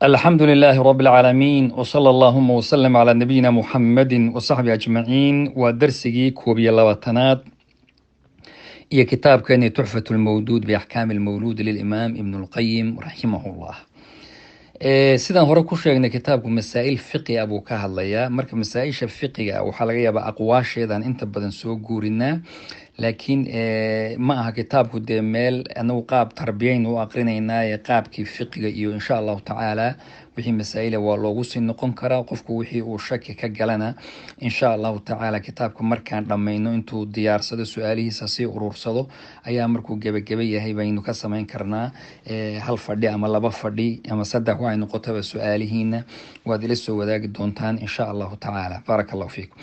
الحمد لله رب العالمين وصلى اللهم وسلم على نبينا محمد وصحبه أجمعين ودرسي كوبي اللواتنات هي كتاب كان تحفة المولود بأحكام المولود للإمام ابن القيم رحمه الله. sidaan hore ku sheegnay kitaabku masaa'il fiqi ah buu ka hadlayaa. Marka masaa-isha fiqiga waxaa laga yaabaa aqwaasheedan inta badan soo guurinaa, laakiin ma aha kitaabku dee meel anagu qaab tarbiyaynu u aqrinaynaa ee qaabkii fiqiga iyo insha allahu tacaala wixii masaa-ila waa loogu sii noqon karaa. qofku wixii uu shaki ka galana insha allahu tacaala kitaabka markaan dhammayno intuu diyaarsado su-aalihiisa sii urursado ayaa markuu gebageba yahay baynu ka samayn karnaa hal fadhi ama laba fadhi ama saddex waxay noqotaba su-aalihiina waad ila soo wadaagi doontaan insha allahu tacaala. baaraka allahu fiikum.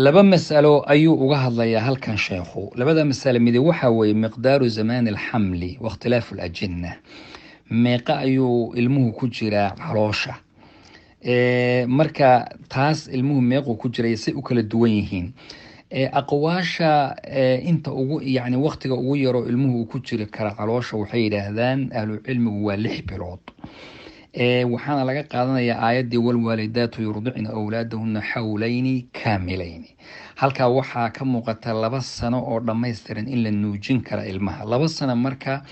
laba mas'alo ayuu uga hadlayaa halkan sheekhu. labada mas'alo midi waxa weeye miqdaaru zamaan alxamli waاkhtilaafu alajinna. meeqa ayuu ilmuhu ku jiraa caloosha? marka taas ilmuhu meequu ku jiray say u kala duwan yihiin. aqwaasha inta ugu yani waqtiga ugu yaro ilmuhu uu ku jiri kara caloosha waxay yidhaahdaan ahlu cilmigu waa 6 bilood. waxaana laga qaadanayaa aayaddii walwaalidaatu yurdicna awlaadahuna xawlayni kaamilayni. halkaa waxaa ka muuqata 2 sano oo dhammaystiran in la nuujin kara ilmaha. 2 sano marka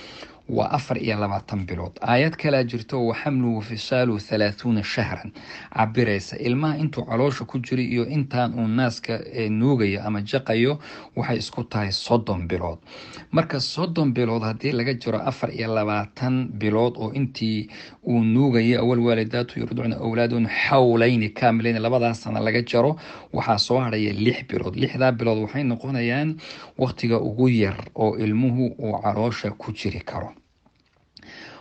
waa 24 bilood. aayad kalaa jirto wa xamluhu fisaalu 30 shahran cabiraysa ilmaha intuu caloosha ku jiro iyo intaan uu naaska nuugayo ama jaqayo waxay isku tahay 30 bilood. marka 30 bilood haddii laga jiro 24 bilood oo intii uu nuugayo awal waalidaatu yurducna awlaadun xawlayni kaamilayni 2 sano laga jaro waxaa soo haraya 6 bilood. 6daa bilood waxay noqonayaan waqtiga ugu yar oo ilmuhu uu caloosha ku jiri karo.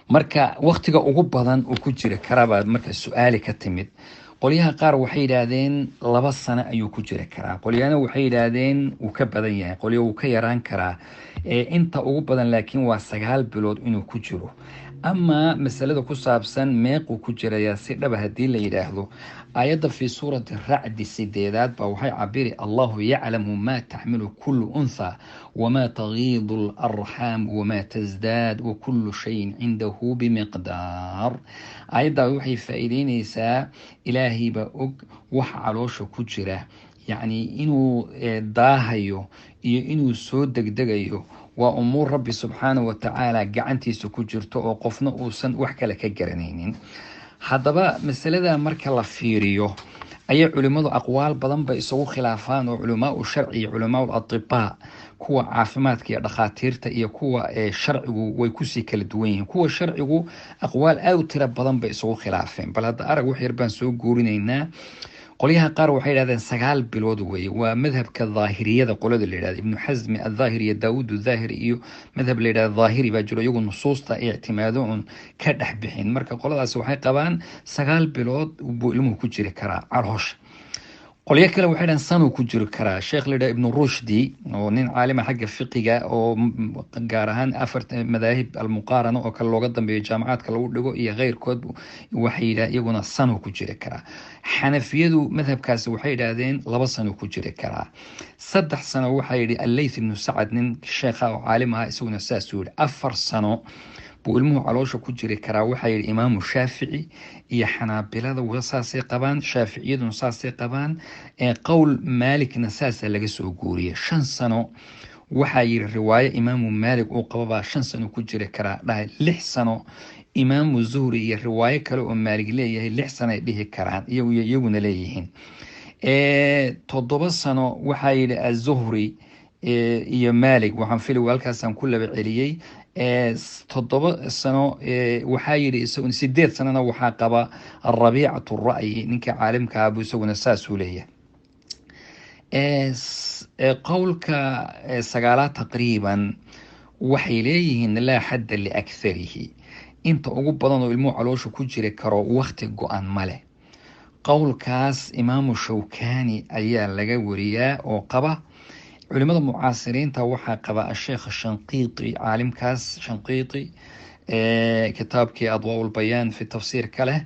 marka waqtiga ugu badan uu ku jiri karabaa marka su-aali ka timid. qolyaha qaar waxay yidhaahdeen 2 sano ayuu ku jiri karaa, qolyana waxay yidhaahdeen wuu ka badan yahay, qolyo wuu ka yaraan karaa. inta ugu badan laakiin waa 9 bilood inuu ku jiro. ama masalada ku saabsan meequu ku jirayaa si dhaba haddii la yidhaahdo aayadda fi suurati racdi 8 baa waxay cabiri allahu yaclamu maa taxmilu kullu untha wamaa tagiidu alarxaam wamaa tasdaad wakullu shayin cindahu bimiqdaar. aayaddaa waxay faa-iideyneysaa ilaahay baa og waxa caloosha ku jira, yacni inuu daahayo iyo inuu soo degdegayo waa umuur rabbi subxaanahu watacaala gacantiisa ku jirto oo qofna uusan wax kale ka garanaynin. haddaba masalada marka la fiiriyo ayay culimmadu aqwaal badan bay isugu khilaafaan oo culamaau sharci iyo culamaau atibaa kuwa caafimaadka iyo dhakhaatiirta iyo kuwa sharcigu way kusii kala duwan yihiin. kuwa sharcigu aqwaal aad u tiro badan bay isugu khilaafeen, bal hadda arag wax yar baan soo guurinaynaa. qolyaha qaar waxay yidhahdeen 9 bilood weeye. waa madhabka daahiriyada qolada la yidhahdo ibnu xasmi adhaahiri iyo daawud adhaahiri iyo madhab la yidhahdo daahiri baa jiro iyagu nusuusta ictimaado un ka dhex bixin. marka qoladaasi waxay qabaan 9 bilood buu ilmuhu ku jiri karaa caloosha. qolyo kale waxay dhahan sanuu ku jiri karaa. sheekh la yidhahdo ibnu rushdi oo nin caalima xagga fiqiga oo gaar ahaan 4 madaahib almuqaarana oo kale looga dambeeyo jaamacaadka lagu dhigo iyo keyrkood waxay yidhahdeen iyaguna sanuu ku jiri karaa. xanafiyadu madhabkaasi waxay yidhaahdeen 2 sano ku jiri karaa. 3 sano waxaa yidhi alleyth ibnu sacad nin sheekha oo caalim aha isaguna saasuu yidhi 4 sano buu ilmuhu caloosha ku jiri karaa. waxaa yidhi imaamu shaafici iyo xanaabilada saasay qabaan, shaaficiyaduna saasay qabaan. qowl maalikna saasaa laga soo guuriyay 5 sano. waxaa yidhi riwaayo imaamu maalik uu qababaa 5 sano ku jiri karaa dhahay. 6 sano imaamu zuhri iyo riwaayo kale oo maalig leeyahay 6 sano ay dhihi karaan iyaguna leeyihiin. 7 sano waxaa yidhi azuhri iyo maalig, waxaan fili halkaasaan ku laba celiyey. 7 sano waxaa yidhi isaguna 8 sanona waxaa qaba rabiicatu ra'yi ninka caalimka abu isaguna saasuu leeyahay. qowlka 9 taqriiban waxay leeyihiin laa xadda liaktharihi. inta ugu badan oo ilmuhu caloosha ku jiri karo waqti go-an ma leh. qowlkaas imaamu shawkani ayaa laga wariyaa oo qaba. culimada mucaasiriinta waxaa qaba asheekh shanqiiti, caalimkaas shanqiiti kitaabkii adwaa ulbayaan fi tafsiir ka leh.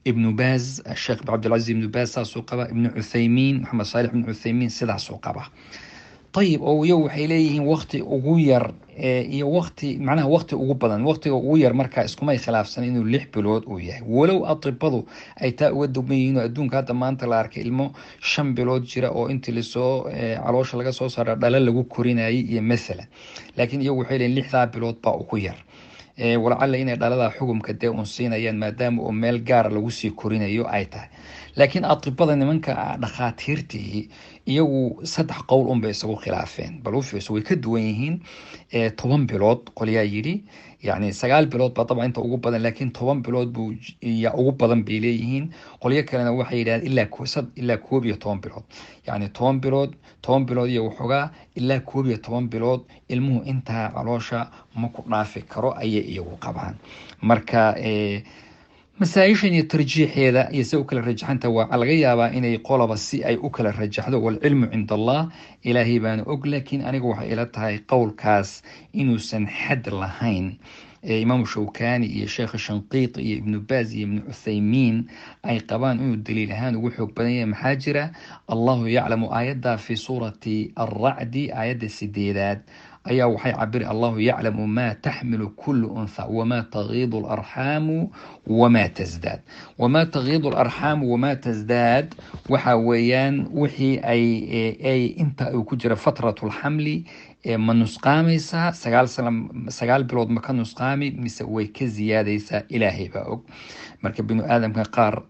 ibnu baaz sheekh cabdilcaziz ibnu baaz saasuu qaba. ibnu cuthaymiin maxamed saalix ibnu cuthaymiin sidaasuu qaba. ayib oo iyagu waxay leeyihiin wakti ugu yar iyo wakti macnaha wakti ugu badan. Waktiga ugu yar markaa iskumay khilaafsan inuu 6 bilood uu yahay, walow atibadu ay taa uga duwan yihiin oo adduunka hadda maanta la arkay ilmo 5 bilood jira oo intii lasoo caloosha laga soo saara dhala lagu korinayay iyo mathalan, laakiin iyagu waxay leeyihiin 6 bilood baa ugu yar. walacalla inay dhalada xukumka dee un siinayaan maadaama oo meel gaara lagu sii korinayo ay tahay. laakiin atibada nimanka dhakhaatiirtii iyagu 3 qowl unbay isagu khilaafeen, bal u fiirso way ka duwan yihiin. 10 bilood qolyaa yidhi, yani 9 bilood baa dabcan inta ugu badan, laakiin 10 bilood buu ya ugu badan bay leeyihiin. qolyo kalena waxay yidhahdeen ilaa 11 bilood, yani 10 bilood iyo waxoogaa ilaa 11 bilood ilmuhu intaa caloosha ma ku dhaafi karo ayay iyagu qabaan. marka masaa-ishan iyo tarjiixeeda iyo si u kala rajaxanta waa laga yaabaa inay qolaba si ay u kala rajaxdo, walcilmu cinda allah, ilaahay baana og. laakiin aniga waxay ila tahay qowlkaas inuusan xad lahayn. imaamu shawkani iyo sheekh shanqiiti iyo ibnu baaz iyo ibnu cuthaymiin ay qabaan inuu daliil ahaan ugu xoog badan yahay. maxaa jira? allahu yaclamu aayadda fi suurati alracdi aayadda 8 ayaa waxay cabiri allahu yaclamu maa taxmilu kulu unha wamaa tagiidu alarxaamu wamaa tasdaad. wamaa tagiidu alarxaamu wamaa tasdaad waxa weeyaan wixii ay inta uu ku jira fatratu lxamli ma nusqaamaysaa 9 bilood ma ka nusqaami mise way ka ziyaadaysaa? ilaahay baa og. marka binu aadamka qaar